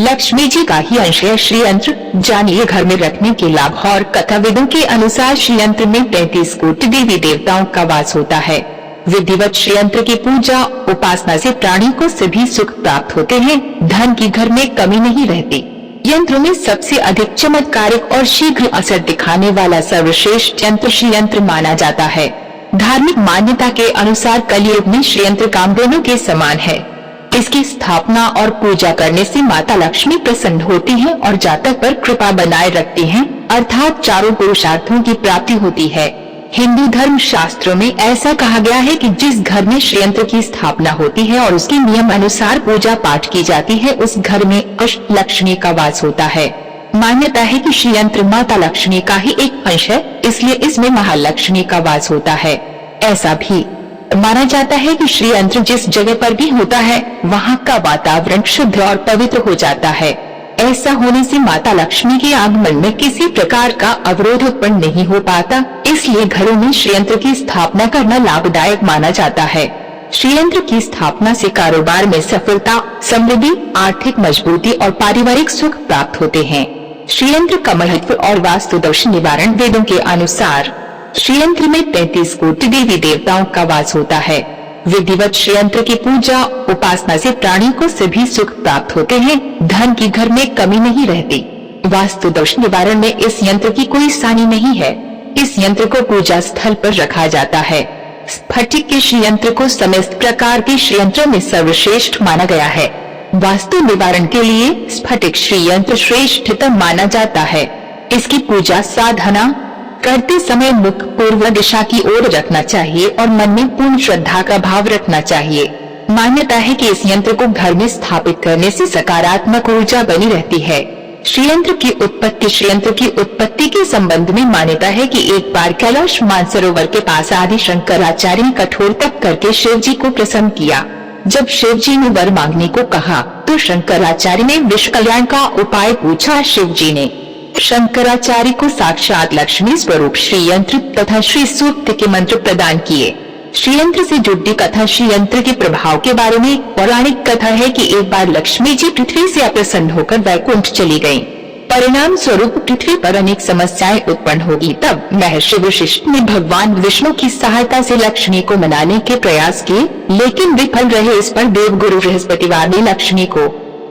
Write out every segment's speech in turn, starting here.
लक्ष्मी जी का ही अंश है श्री यंत्र। जानिए घर में रखने के लाभ। और कथाविदों के अनुसार श्री यंत्र में 33 कोटि देवी देवताओं का वास होता है। विधिवत श्री यंत्र की पूजा उपासना से प्राणी को सभी सुख प्राप्त होते हैं। धन की घर में कमी नहीं रहती। यंत्र में सबसे अधिक चमत्कारिक और शीघ्र असर दिखाने वाला सर्वश्रेष्ठ यंत्र श्री यंत्र माना जाता है। धार्मिक मान्यता के अनुसार कलयुग में श्री यंत्र कामधेनु के समान है। इसकी स्थापना और पूजा करने से माता लक्ष्मी प्रसन्न होती हैं और जातक पर कृपा बनाए रखती हैं, अर्थात चारों पुरुषार्थों की प्राप्ति होती है। हिंदू धर्म शास्त्रों में ऐसा कहा गया है कि जिस घर में श्री यंत्र की स्थापना होती है और उसके नियम अनुसार पूजा पाठ की जाती है, उस घर में अष्ट लक्ष्मी का वास होता है। मान्यता है कि श्री यंत्र माता लक्ष्मी का ही एक अंश है, इसलिए इसमें महालक्ष्मी का वास होता है। ऐसा भी माना जाता है कि श्री यंत्र जिस जगह पर भी होता है वहाँ का वातावरण शुद्ध और पवित्र हो जाता है। ऐसा होने से माता लक्ष्मी के आगमन में किसी प्रकार का अवरोध उत्पन्न नहीं हो पाता, इसलिए घरों में श्री यंत्र की स्थापना करना लाभदायक माना जाता है। श्री यंत्र की स्थापना से कारोबार में सफलता, समृद्धि, आर्थिक मजबूती और पारिवारिक सुख प्राप्त होते हैं। श्री यंत्र का महत्व और वास्तु दोष निवारण। वेदों के अनुसार श्री यंत्र में 33 कोटि देवी देवताओं का वास होता है। विधिवत श्री यंत्र की पूजा उपासना से प्राणी को सभी सुख प्राप्त होते हैं। धन की घर में कमी नहीं रहती। वास्तु दोष निवारण में इस यंत्र की कोई सानी नहीं है। इस यंत्र को पूजा स्थल पर रखा जाता है। स्फटिक के श्री यंत्र को समस्त प्रकार के श्री यंत्रों में सर्वश्रेष्ठ माना गया है। वास्तु निवारण के लिए स्फटिक श्री यंत्र श्रेष्ठतम माना जाता है। इसकी पूजा साधना करते समय मुख पूर्व दिशा की ओर रखना चाहिए और मन में पूर्ण श्रद्धा का भाव रखना चाहिए। मान्यता है कि इस यंत्र को घर में स्थापित करने से सकारात्मक ऊर्जा बनी रहती है। श्री यंत्र की उत्पत्ति के संबंध में मान्यता है कि एक बार कैलाश मानसरोवर के पास आदि शंकराचार्य ने कठोर तप करके शिव जी को प्रसन्न किया। जब शिव जी ने वर मांगने को कहा तो शंकराचार्य ने विश्व कल्याण का उपाय पूछा। शिव जी ने शंकराचार्य को साक्षात लक्ष्मी स्वरूप श्री यंत्र तथा श्री सूक्त के मंत्र प्रदान किए। श्री यंत्र से जुड़ी कथा। श्री यंत्र के प्रभाव के बारे में पौराणिक कथा है कि एक बार लक्ष्मी जी पृथ्वी से अप्रसन्न होकर वैकुंठ चली गयीं। परिणाम स्वरूप पृथ्वी पर अनेक समस्याएं उत्पन्न होगी। तब महर्षि वशिष्ठ ने भगवान विष्णु की सहायता से लक्ष्मी को मनाने के प्रयास किए, लेकिन विफल रहे। इस पर देवगुरु बृहस्पतिवार ने लक्ष्मी को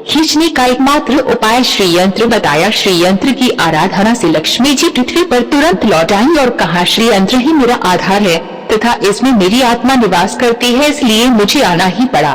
खींचने का एकमात्र उपाय श्री यंत्र बताया। श्री यंत्र की आराधना से लक्ष्मी जी पृथ्वी पर तुरंत लौट आईं और कहा, श्री यंत्र ही मेरा आधार है तथा इसमें मेरी आत्मा निवास करती है, इसलिए मुझे आना ही पड़ा।